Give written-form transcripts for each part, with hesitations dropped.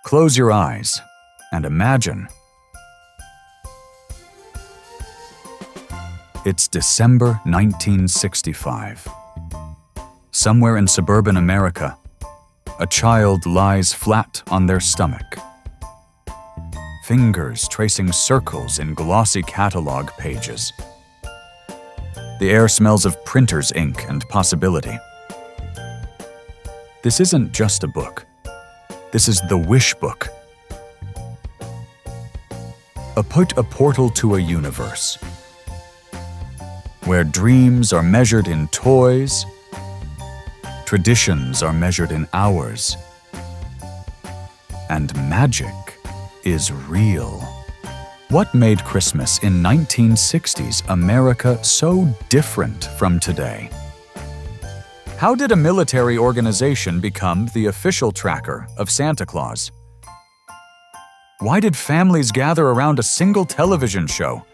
Close your eyes and imagine. It's December 1965. Somewhere in suburban America, a child lies flat on their stomach. Fingers tracing circles in glossy catalog pages. The air smells of printer's ink and possibility. This isn't just a book. This is the wish book. A portal to a universe where dreams are measured in toys, traditions are measured in hours, and magic is real. What made Christmas in 1960s America so different from today? How did a military organization become the official tracker of Santa Claus? Why did families gather around a single television show?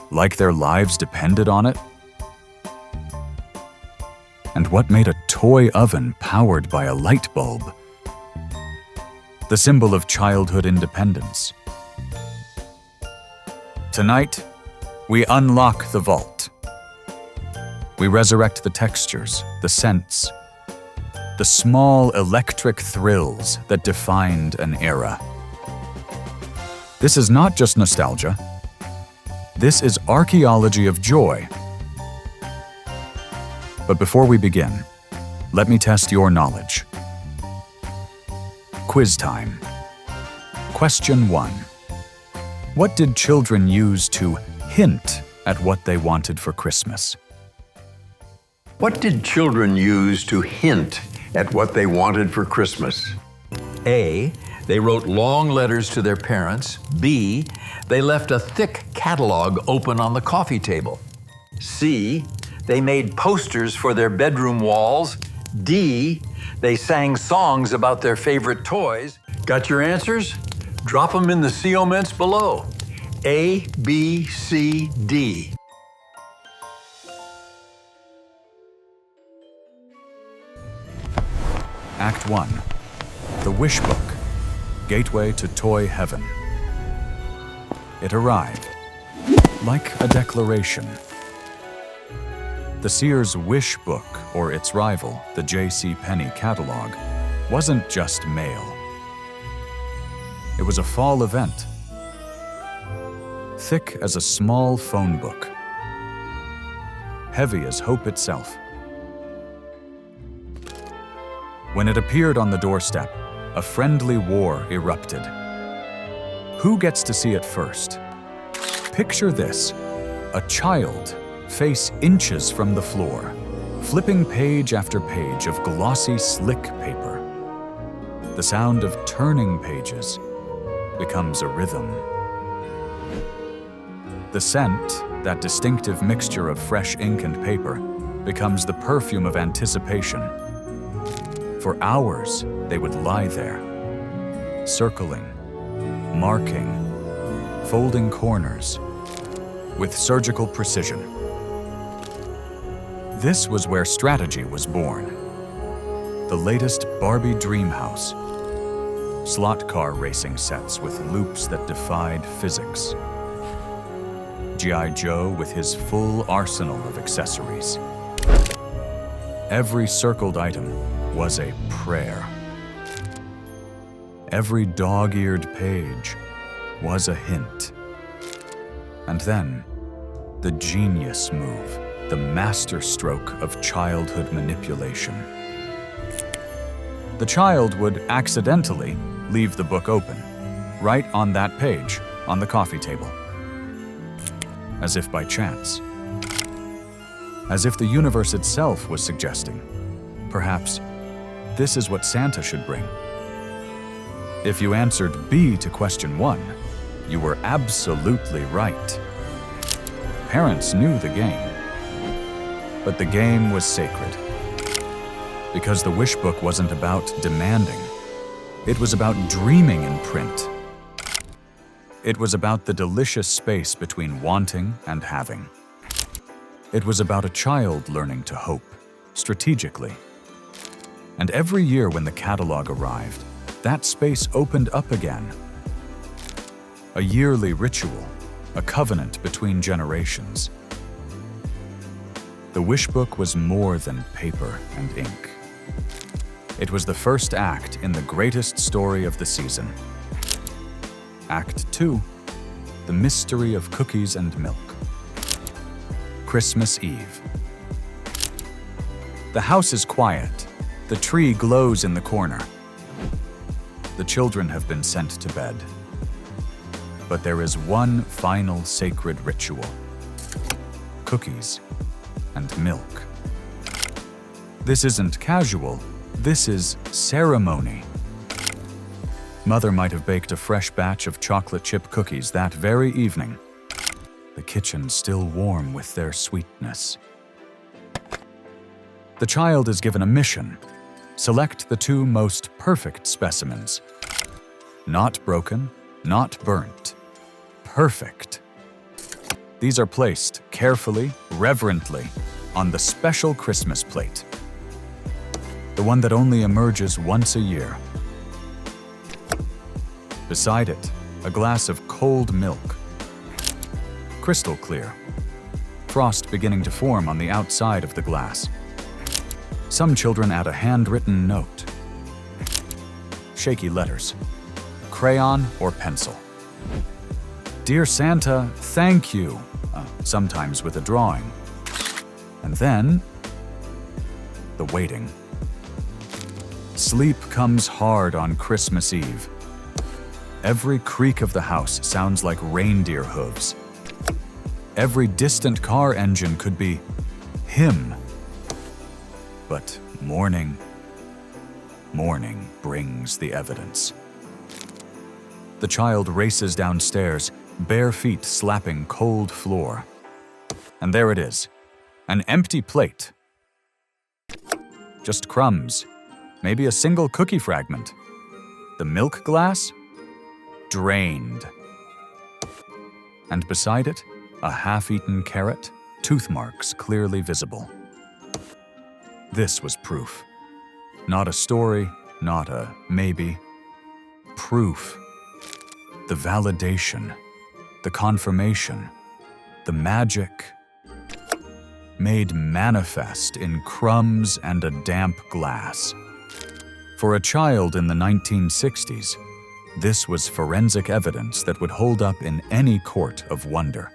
Like their lives depended on it? And what made a toy oven powered by a light bulb? The symbol of childhood independence. Tonight, we unlock the vault. We resurrect the textures, the scents, the small electric thrills that defined an era. This is not just nostalgia. This is archaeology of joy. But before we begin, let me test your knowledge. Quiz time. Question 1. What did children use to hint at what they wanted for Christmas? What did children use to hint at what they wanted for Christmas? A. They wrote long letters to their parents. B. They left a thick catalog open on the coffee table. C. They made posters for their bedroom walls. D. They sang songs about their favorite toys. Got your answers? Drop them in the comments below. A, B, C, D. Act 1. The Wish Book. Gateway to Toy Heaven. It arrived, like a declaration. The Sears Wish Book, or its rival, the J.C. Penney catalog, wasn't just mail. It was a fall event, thick as a small phone book, heavy as hope itself. When it appeared on the doorstep, a friendly war erupted. Who gets to see it first? Picture this: a child, face inches from the floor, flipping page after page of glossy, slick paper. The sound of turning pages becomes a rhythm. The scent, that distinctive mixture of fresh ink and paper, becomes the perfume of anticipation. For hours, they would lie there, circling, marking, folding corners, with surgical precision. This was where strategy was born. The latest Barbie dream house, slot car racing sets with loops that defied physics, G.I. Joe with his full arsenal of accessories. Every circled item was a prayer. Every dog-eared page was a hint. And then, the genius move, the master stroke of childhood manipulation. The child would accidentally leave the book open, right on that page, on the coffee table. As if by chance. As if the universe itself was suggesting, perhaps, this is what Santa should bring. If you answered B to question 1, you were absolutely right. Parents knew the game. But the game was sacred. Because the wish book wasn't about demanding. It was about dreaming in print. It was about the delicious space between wanting and having. It was about a child learning to hope, strategically. And every year when the catalog arrived, that space opened up again. A yearly ritual, a covenant between generations. The wish book was more than paper and ink. It was the first act in the greatest story of the season. Act 2, the mystery of cookies and milk. Christmas Eve. The house is quiet. The tree glows in the corner. The children have been sent to bed. But there is one final sacred ritual. Cookies and milk. This isn't casual. This is ceremony. Mother might have baked a fresh batch of chocolate chip cookies that very evening. The kitchen still warm with their sweetness. The child is given a mission. Select the 2 most perfect specimens. Not broken, not burnt. Perfect. These are placed carefully, reverently, on the special Christmas plate. The one that only emerges once a year. Beside it, a glass of cold milk. Crystal clear. Frost beginning to form on the outside of the glass. Some children add a handwritten note. Shaky letters. Crayon or pencil. Dear Santa, thank you. Sometimes with a drawing. And then, the waiting. Sleep comes hard on Christmas Eve. Every creak of the house sounds like reindeer hooves. Every distant car engine could be him. But morning brings the evidence. The child races downstairs, bare feet slapping cold floor. And there it is, an empty plate. Just crumbs, maybe a single cookie fragment. The milk glass? Drained. And beside it, a half-eaten carrot, tooth marks clearly visible. This was proof. Not a story, not a maybe. Proof. The validation, the confirmation, the magic, made manifest in crumbs and a damp glass. For a child in the 1960s, this was forensic evidence that would hold up in any court of wonder.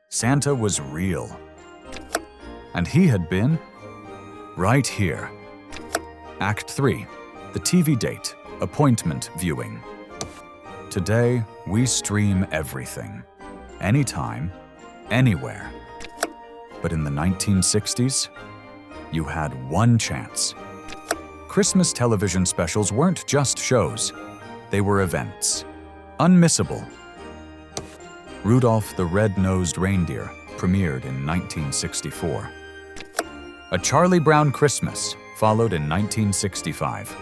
Santa was real. And he had been right here. Act 3, the TV date, appointment viewing. Today, we stream everything. Anytime, anywhere. But in the 1960s, you had one chance. Christmas television specials weren't just shows. They were events. Unmissable. Rudolph the Red-Nosed Reindeer premiered in 1964. A Charlie Brown Christmas followed in 1965.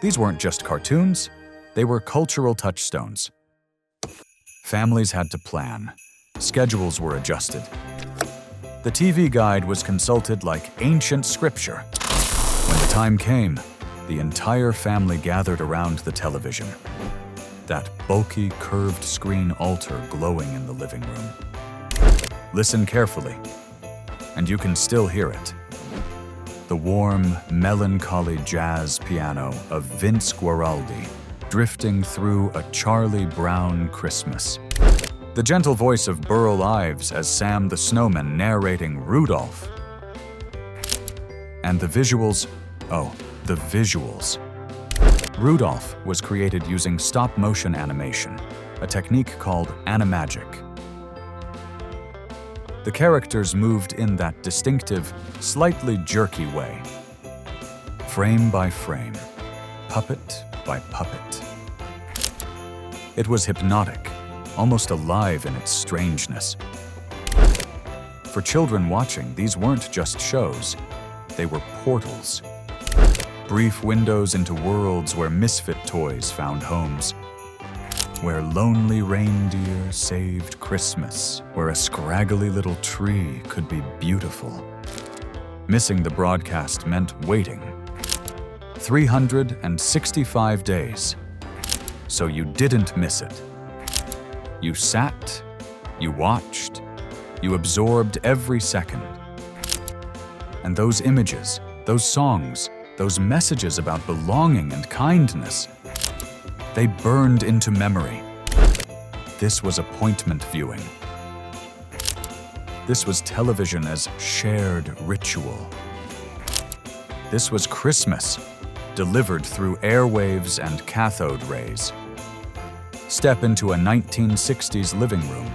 These weren't just cartoons, they were cultural touchstones. Families had to plan. Schedules were adjusted. The TV guide was consulted like ancient scripture. When the time came, the entire family gathered around the television. That bulky, curved screen altar glowing in the living room. Listen carefully, and you can still hear it. The warm, melancholy jazz piano of Vince Guaraldi drifting through a Charlie Brown Christmas. The gentle voice of Burl Ives as Sam the Snowman narrating Rudolph. And the visuals, the visuals. Rudolph was created using stop-motion animation, a technique called animagic. The characters moved in that distinctive, slightly jerky way. Frame by frame, puppet by puppet. It was hypnotic, almost alive in its strangeness. For children watching, these weren't just shows, they were portals. Brief windows into worlds where misfit toys found homes. Where lonely reindeer saved Christmas, where a scraggly little tree could be beautiful. Missing the broadcast meant waiting. 365 days. So you didn't miss it. You sat, you watched, you absorbed every second. And those images, those songs, those messages about belonging and kindness, they burned into memory. This was appointment viewing. This was television as shared ritual. This was Christmas, delivered through airwaves and cathode rays. Step into a 1960s living room.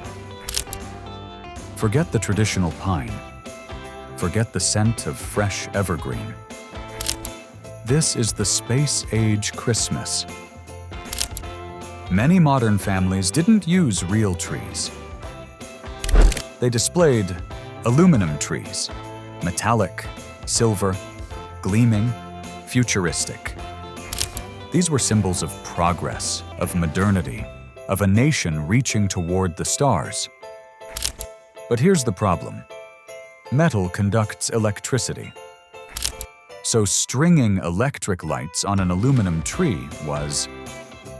Forget the traditional pine. Forget the scent of fresh evergreen. This is the space-age Christmas. Many modern families didn't use real trees. They displayed aluminum trees, metallic, silver, gleaming, futuristic. These were symbols of progress, of modernity, of a nation reaching toward the stars. But here's the problem. Metal conducts electricity. So stringing electric lights on an aluminum tree was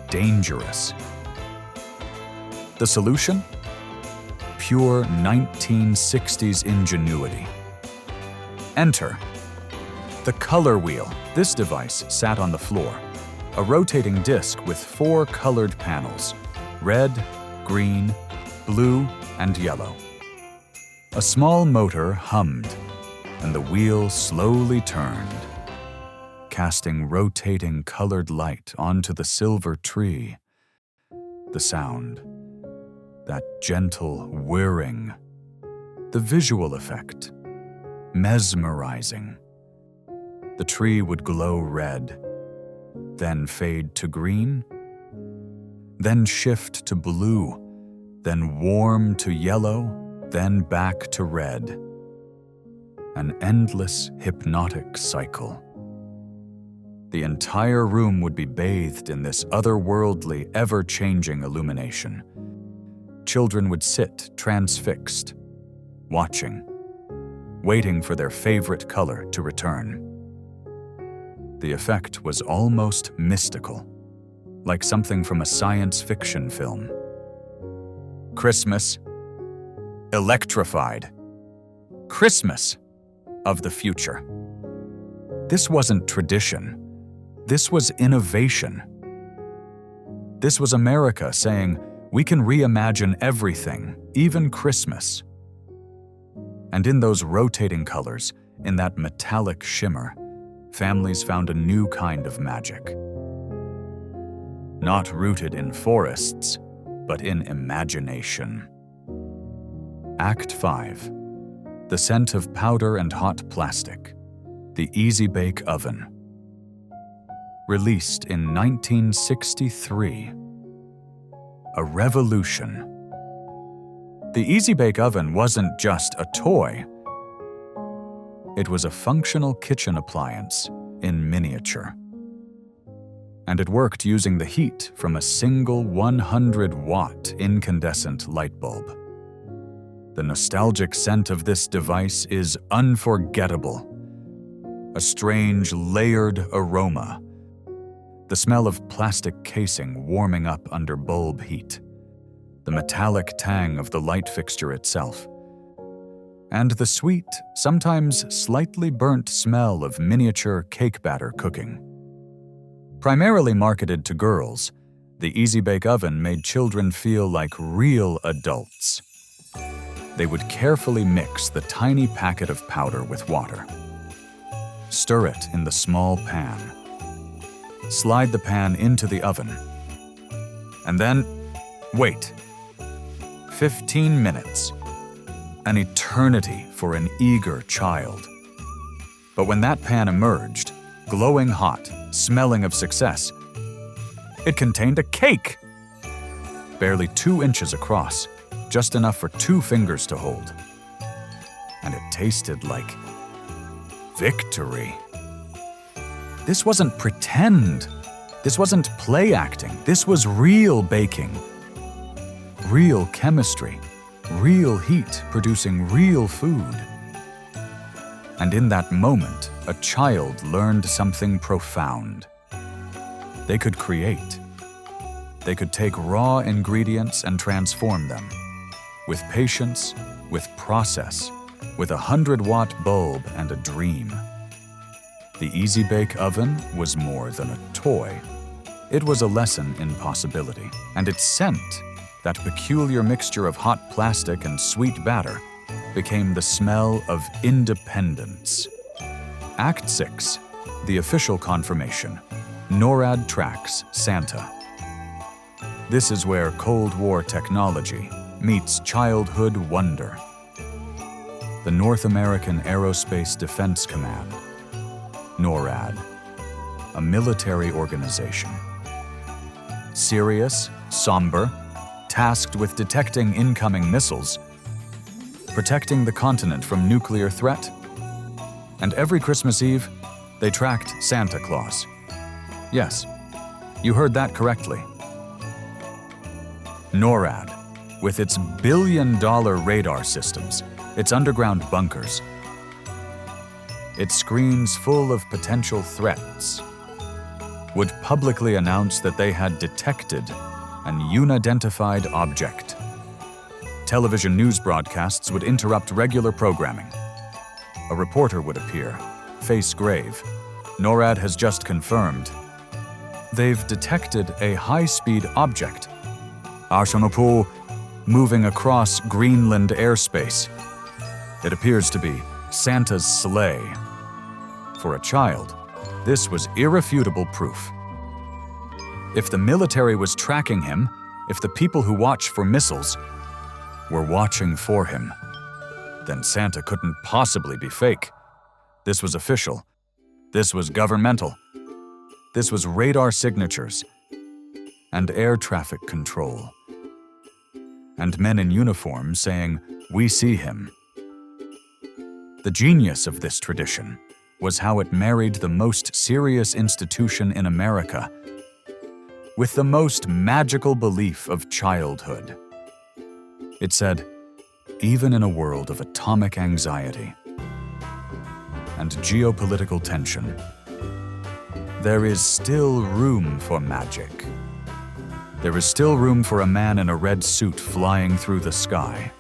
dangerous. The solution? Pure 1960s ingenuity. Enter the color wheel. This device sat on the floor, a rotating disc with 4 colored panels: red, green, blue, and yellow. A small motor hummed, and the wheel slowly turned, casting rotating colored light onto the silver tree. The sound, that gentle whirring, the visual effect, mesmerizing. The tree would glow red, then fade to green, then shift to blue, then warm to yellow, then back to red. An endless hypnotic cycle. The entire room would be bathed in this otherworldly, ever-changing illumination. Children would sit transfixed, watching, waiting for their favorite color to return. The effect was almost mystical, like something from a science fiction film. Christmas, electrified. Christmas of the future. This wasn't tradition. This was innovation. This was America saying, we can reimagine everything, even Christmas. And in those rotating colors, in that metallic shimmer, families found a new kind of magic. Not rooted in forests, but in imagination. Act 5. The scent of powder and hot plastic. The Easy Bake Oven. Released in 1963. A revolution. The Easy Bake Oven wasn't just a toy. It was a functional kitchen appliance in miniature. And it worked using the heat from a single 100-watt incandescent light bulb. The nostalgic scent of this device is unforgettable. A strange, layered aroma. The smell of plastic casing warming up under bulb heat. The metallic tang of the light fixture itself. And the sweet, sometimes slightly burnt smell of miniature cake batter cooking. Primarily marketed to girls, the Easy Bake Oven made children feel like real adults. They would carefully mix the tiny packet of powder with water. Stir it in the small pan. Slide the pan into the oven. And then, wait. 15 minutes. An eternity for an eager child. But when that pan emerged, glowing hot, smelling of success, it contained a cake! Barely 2 inches across, just enough for 2 fingers to hold. And it tasted like victory. This wasn't pretend. This wasn't play acting. This was real baking. Real chemistry. Real heat producing real food. And in that moment, a child learned something profound. They could create. They could take raw ingredients and transform them. With patience, with process, with a 100-watt bulb and a dream. The Easy Bake Oven was more than a toy. It was a lesson in possibility. And its scent, that peculiar mixture of hot plastic and sweet batter, became the smell of independence. Act 6, the official confirmation. NORAD tracks Santa. This is where Cold War technology meets childhood wonder. The North American Aerospace Defense Command, NORAD, a military organization. Serious, somber, tasked with detecting incoming missiles, protecting the continent from nuclear threat. And every Christmas Eve, they tracked Santa Claus. Yes, you heard that correctly. NORAD, with its billion-dollar radar systems, its underground bunkers, its screens full of potential threats, would publicly announce that they had detected an unidentified object. Television news broadcasts would interrupt regular programming. A reporter would appear, face grave. NORAD has just confirmed. They've detected a high-speed object, Arsenopol, moving across Greenland airspace. It appears to be Santa's sleigh. For a child, this was irrefutable proof. If the military was tracking him, if the people who watch for missiles were watching for him, then Santa couldn't possibly be fake. This was official. This was governmental. This was radar signatures and air traffic control. And men in uniform saying, "We see him." The genius of this tradition was how it married the most serious institution in America with the most magical belief of childhood. It said, even in a world of atomic anxiety and geopolitical tension, there is still room for magic. There is still room for a man in a red suit flying through the sky.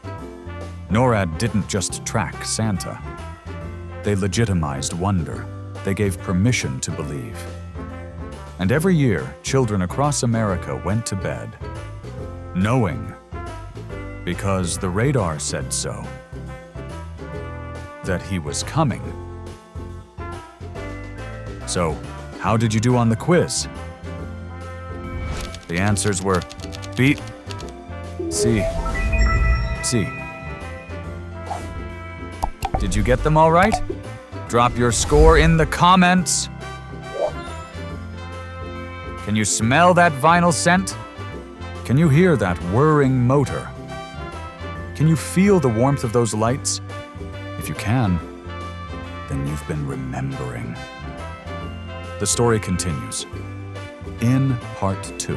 NORAD didn't just track Santa. They legitimized wonder. They gave permission to believe. And every year, children across America went to bed, knowing, because the radar said so, that he was coming. So, how did you do on the quiz? The answers were B, C, C. Did you get them all right? Drop your score in the comments. Can you smell that vinyl scent? Can you hear that whirring motor? Can you feel the warmth of those lights? If you can, then you've been remembering. The story continues in part 2.